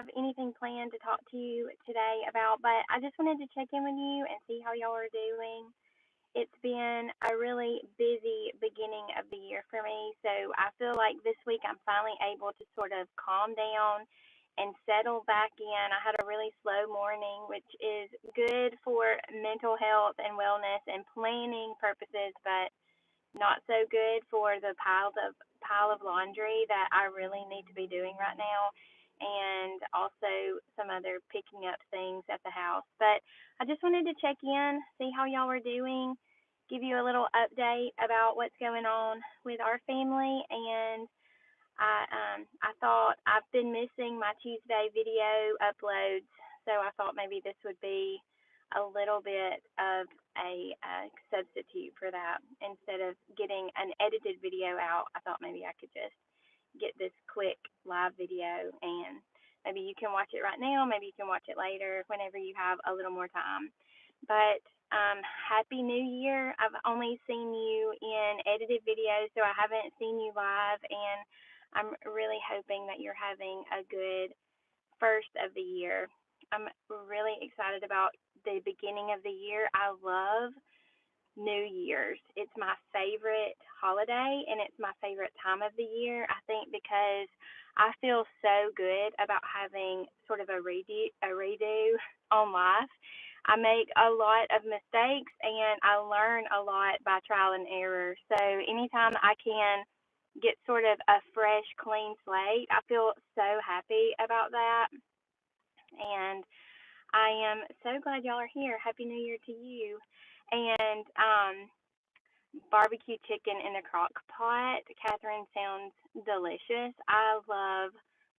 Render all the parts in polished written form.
have anything planned to talk to you today about, but I just wanted to check in with you and see how y'all are doing. It's been a really busy beginning of the year for me, so I feel like this week I'm finally able to sort of calm down and settle back in. I had a really slow morning, which is good for mental health and wellness and planning purposes, but not so good for the pile of laundry that I really need to be doing right now, and also some other picking up things at the house. But I just wanted to check in, see how y'all are doing, give you a little update about what's going on with our family, and I thought I've been missing my Tuesday video uploads, so I thought maybe this would be a little bit of a substitute for that. Instead of getting an edited video out, I thought maybe I could just get this quick live video, and maybe you can watch it right now, maybe you can watch it later whenever you have a little more time. But Happy New Year. I've only seen you in edited videos, so I haven't seen you live, and I'm really hoping that you're having a good first of the year. I'm really excited about the beginning of the year. I love New Year's. It's my favorite holiday, and it's my favorite time of the year. I think because I feel so good about having sort of a redo on life. I make a lot of mistakes, and I learn a lot by trial and error. So anytime I can get sort of a fresh, clean slate, I feel so happy about that. And I am so glad y'all are here. Happy New Year to you. And barbecue chicken in the crock pot. Catherine, sounds delicious. I love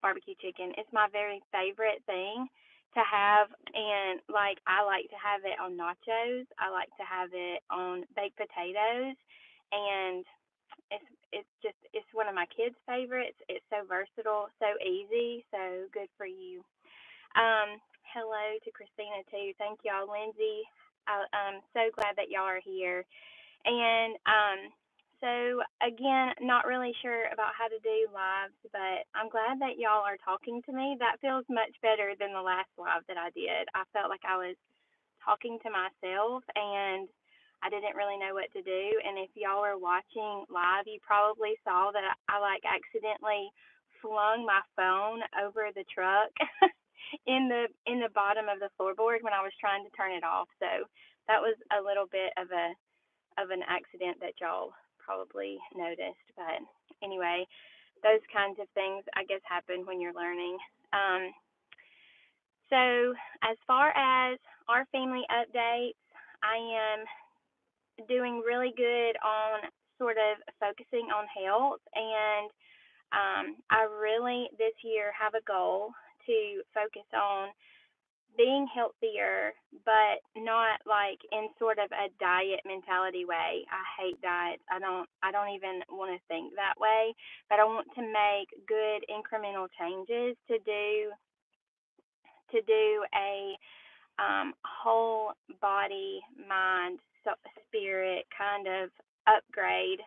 barbecue chicken. It's my very favorite thing to have, and like I like to have it on nachos. I like to have it on baked potatoes, and it's one of my kids' favorites. It's so versatile, so easy, so good for you. Hello to Christina too. Thank y'all, Lindsay. I'm so glad that y'all are here. And so again, not really sure about how to do lives, but I'm glad that y'all are talking to me. That feels much better than the last live that I did. I felt like I was talking to myself, and I didn't really know what to do. And if y'all are watching live, you probably saw that I like accidentally flung my phone over the truck in the bottom of the floorboard when I was trying to turn it off. So that was a little bit of an accident that y'all probably noticed. But anyway, those kinds of things I guess happen when you're learning. Um, so as far as our family updates, I am doing really good on sort of focusing on health, and I really this year have a goal to focus on being healthier, but not like in sort of a diet mentality way. I hate diets. I don't even want to think that way, but I want to make good incremental changes to do a whole body, mind, spirit kind of upgrade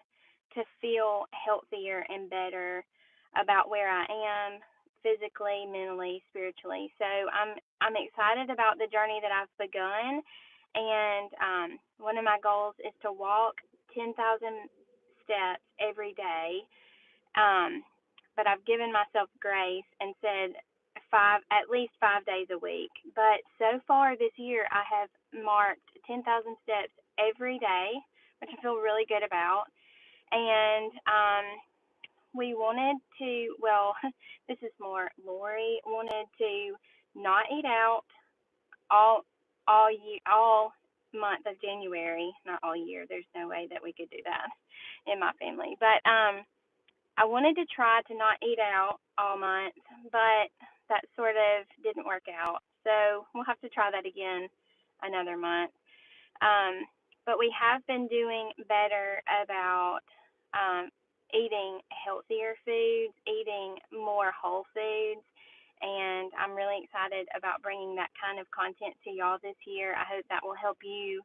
to feel healthier and better about where I am physically, mentally, spiritually. So I'm excited about the journey that I've begun, and one of my goals is to walk 10,000 steps every day. Um, but I've given myself grace and said at least 5 days a week. But so far this year, I have marked 10,000 steps every day, which I feel really good about. And we wanted to, well, this is more Lori wanted to not eat out all all month of January, not all year. There's no way that we could do that in my family. But I wanted to try to not eat out all month, but that sort of didn't work out. So we'll have to try that again another month. Um, but we have been doing better about um, eating healthier foods, eating more whole foods, and I'm really excited about bringing that kind of content to y'all this year. I hope that will help you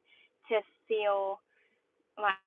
to feel like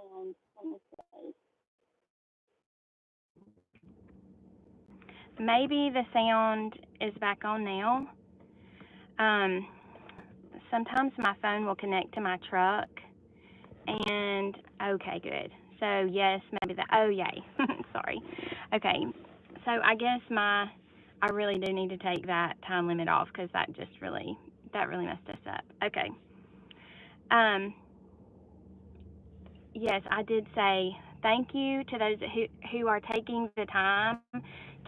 And let me see. Maybe the sound is back on now. Um, Sometimes my phone will connect to my truck, and okay, good. So yes, maybe that. Oh yay, sorry. Okay, so I guess I really do need to take that time limit off because that really messed us up. Okay. Um, yes, I did say thank you to those who are taking the time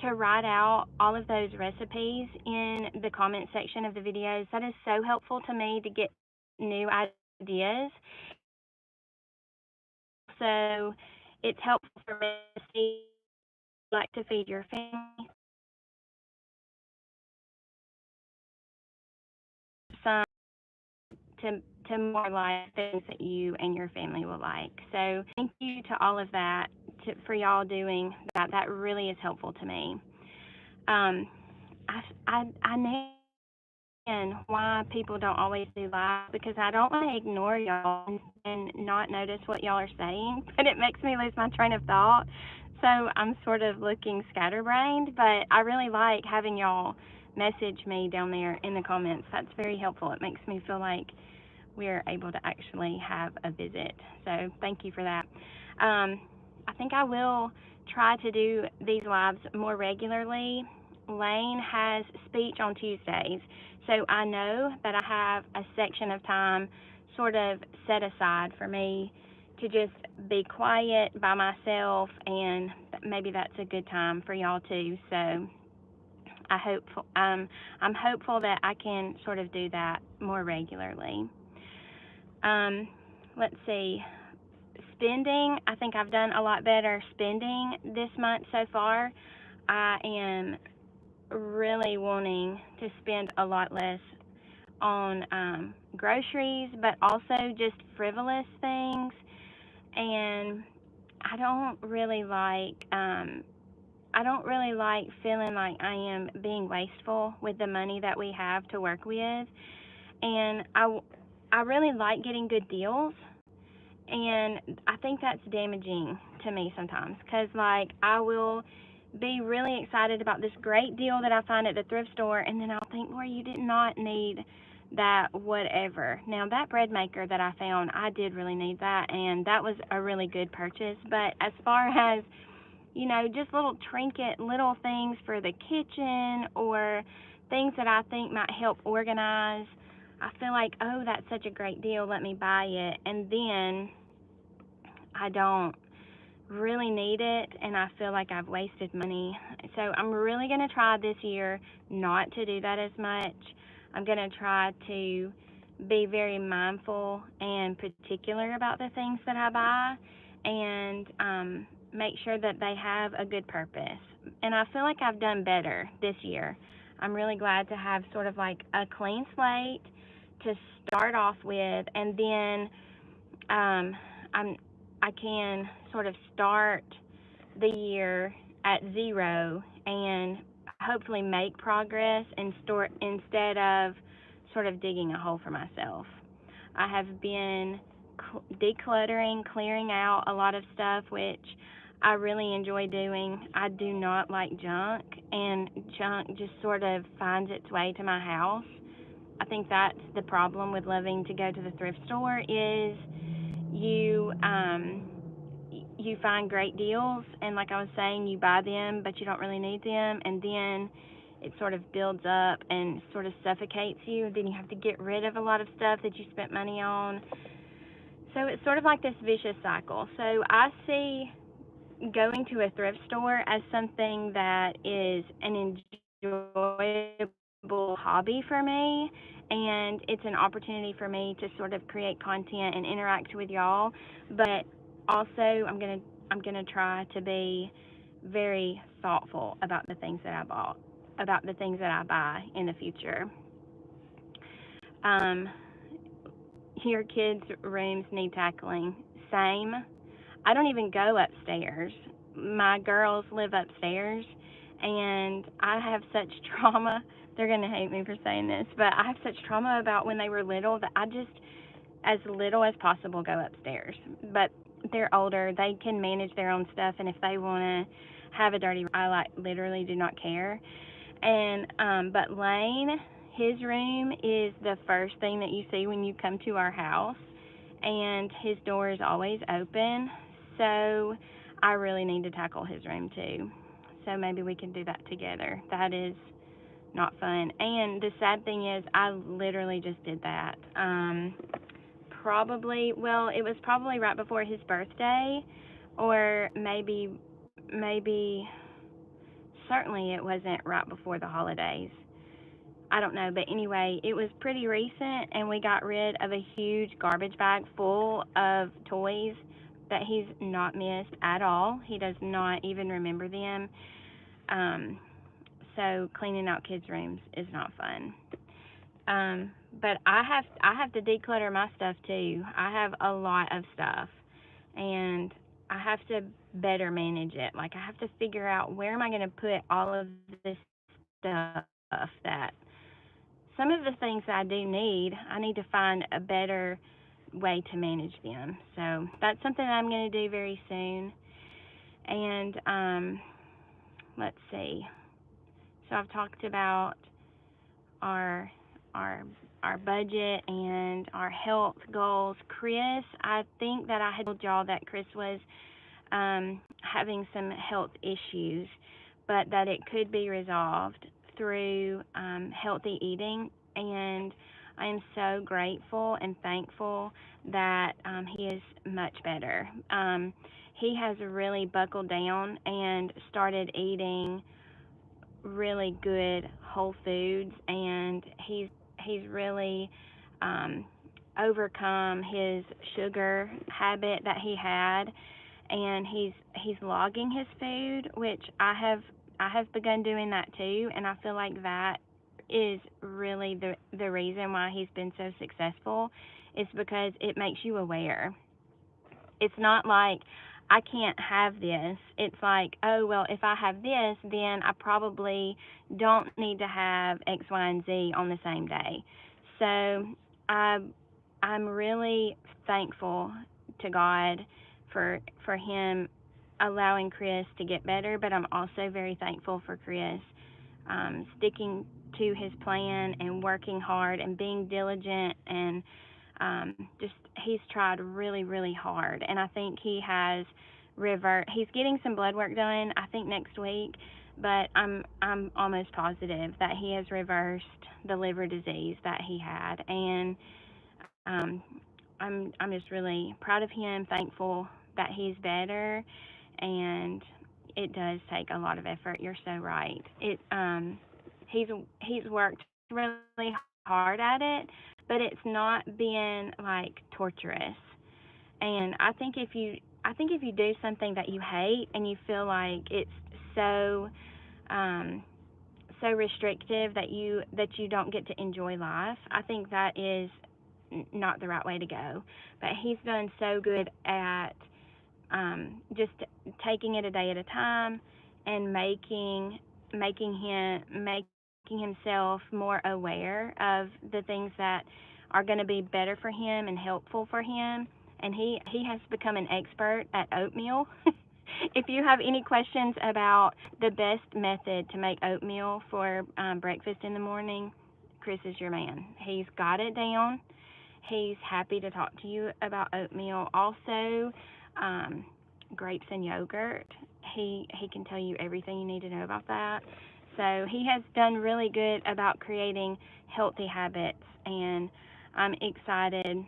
to write out all of those recipes in the comment section of the videos. That is so helpful to me to get new ideas. So it's helpful for me to see like to feed your family some to more like things that you and your family will like. So thank you to all of that for y'all doing that. That really is helpful to me. Um, I know why people don't always do live because I don't want to ignore y'all and not notice what y'all are saying, but it makes me lose my train of thought. So I'm sort of looking scatterbrained, but I really like having y'all message me down there in the comments. That's very helpful. It makes me feel like we're able to actually have a visit. So thank you for that. I think I will try to do these lives more regularly. Lane has speech on Tuesdays, so I know that I have a section of time sort of set aside for me to just be quiet by myself, and maybe that's a good time for y'all too. So I hope I'm hopeful that I can sort of do that more regularly. Um, let's see. Spending, I think I've done a lot better spending this month so far. I am really wanting to spend a lot less on groceries, but also just frivolous things. And I don't really like I don't really like feeling like I am being wasteful with the money that we have to work with. And I really like getting good deals, and I think that's damaging to me sometimes because, like, I will be really excited about this great deal that I find at the thrift store, and then I'll think, well, you did not need that, whatever. Now, that bread maker that I found, I did really need that, and that was a really good purchase. But as far as, just little trinket, little things for the kitchen or things that I think might help organize, I feel like, oh, that's such a great deal, let me buy it. And then I don't really need it and I feel like I've wasted money. So I'm really going to try this year not to do that as much. I'm going to try to be very mindful and particular about the things that I buy and make sure that they have a good purpose. And I feel like I've done better this year. I'm really glad to have sort of like a clean slate to start off with, and then um, I can sort of start the year at zero and hopefully make progress and instead of sort of digging a hole for myself. I have been decluttering, clearing out a lot of stuff, which I really enjoy doing. I do not like junk, and junk just sort of finds its way to my house. I think that's the problem with loving to go to the thrift store is you you find great deals, and like I was saying, you buy them but you don't really need them, and then it sort of builds up and sort of suffocates you. Then you have to get rid of a lot of stuff that you spent money on. So it's sort of like this vicious cycle. So I see going to a thrift store as something that is an enjoyable hobby for me, and it's an opportunity for me to sort of create content and interact with y'all. But also I'm gonna try to be very thoughtful about the things that about the things that I buy in the future. Um, your kids' rooms need tackling. Same. I don't even go upstairs. My girls live upstairs, and I have such trauma. They're going to hate me for saying this, but I have such trauma about when they were little that I just, as little as possible, go upstairs. But they're older, they can manage their own stuff, and if they want to have a dirty room, I like literally do not care. And but Lane, his room is the first thing that you see when you come to our house, and his door is always open. So I really need to tackle his room too. So maybe we can do that together. That is not fun. And the sad thing is, I literally just did that. Probably, well, it was probably right before his birthday, or maybe, certainly it wasn't right before the holidays. I don't know, but anyway, it was pretty recent, and we got rid of a huge garbage bag full of toys that he's not missed at all. He does not even remember them. Um, so cleaning out kids' rooms is not fun. But I have to declutter my stuff too. I have a lot of stuff, and I have to better manage it. Like, I have to figure out where am I going to put all of this stuff that some of the things I do need, I need to find a better way to manage them. So that's something I'm going to do very soon. And let's see. So I've talked about our our our budget and our health goals. Chris, I think that I had told y'all that Chris was having some health issues, but that it could be resolved through healthy eating. And I am so grateful and thankful that he is much better. He has really buckled down and started eating really good whole foods, and he's really um, overcome his sugar habit that he had, and he's logging his food, which I have begun doing that too, and I feel like that is really the reason why he's been so successful, is because it makes you aware. It's not like I can't have this. It's like, oh, well, if I have this, then I probably don't need to have X, Y, and Z on the same day. So I, I'm really thankful to God for Him allowing Chris to get better, but I'm also very thankful for Chris sticking to his plan and working hard and being diligent, and just he's tried really, really hard, and I think he has revert. He's getting some blood work done, I think next week, but I'm almost positive that he has reversed the liver disease that he had, and um, I'm just really proud of him, thankful that he's better, and it does take a lot of effort. You're so right. He's he's worked really hard at it, but it's not been like torturous. And I think if you do something that you hate and you feel like it's so um, so restrictive that you don't get to enjoy life, I think that is not the right way to go. But he's done so good at just taking it a day at a time, and making himself more aware of the things that are going to be better for him and helpful for him. And he has become an expert at oatmeal. If you have any questions about the best method to make oatmeal for breakfast in the morning, Chris is your man. He's got it down. He's happy to talk to you about oatmeal. Also, um, grapes and yogurt. He can tell you everything you need to know about that. So he has done really good about creating healthy habits, and I'm excited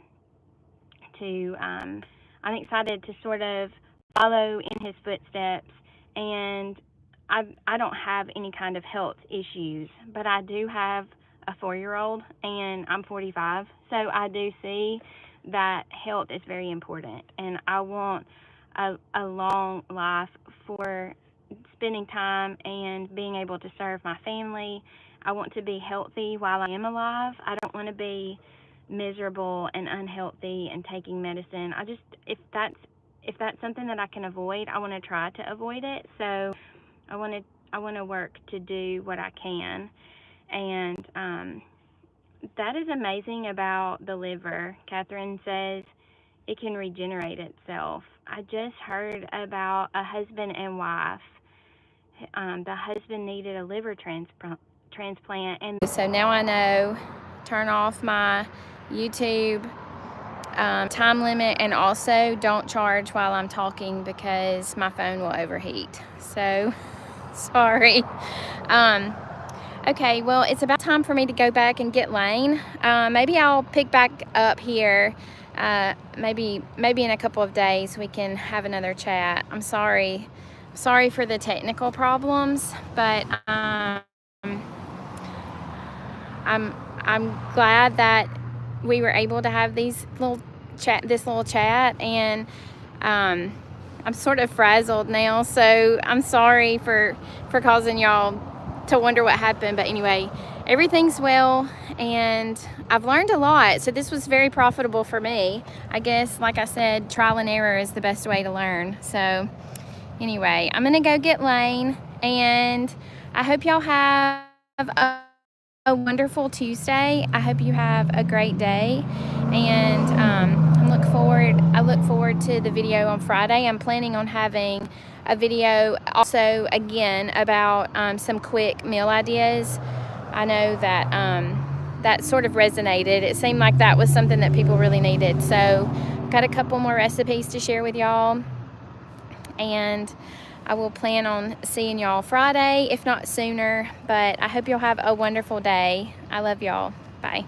to sort of follow in his footsteps. And I don't have any kind of health issues, but I do have a 4-year-old, and I'm 45, so I do see that health is very important, and I want a long life for spending time and being able to serve my family. I want to be healthy while I am alive. I don't want to be miserable and unhealthy and taking medicine. I just if that's something that I can avoid, I want to try to avoid it. So I want to I want to work to do what I can, and that is amazing about the liver. Catherine says it can regenerate itself. I just heard about a husband and wife. The husband needed a liver transplant, and so now I know. Turn off my YouTube time limit, and also don't charge while I'm talking because my phone will overheat. So sorry. Okay, well, it's about time for me to go back and get Lane. Maybe I'll pick back up here. Maybe in a couple of days we can have another chat. I'm sorry for the technical problems, but I'm glad that we were able to have this little chat, and I'm sort of frazzled now, so I'm sorry for causing y'all to wonder what happened. But anyway, everything's well, and I've learned a lot, so this was very profitable for me. I guess, like I said, trial and error is the best way to learn. So anyway, I'm gonna go get Lane, and I hope y'all have a wonderful Tuesday. I hope you have a great day, and I look forward to the video on Friday. I'm planning on having a video also again about some quick meal ideas. I know that that sort of resonated. It seemed like that was something that people really needed. So got a couple more recipes to share with y'all, and I will plan on seeing y'all Friday, if not sooner. But I hope y'all have a wonderful day. I love y'all. Bye.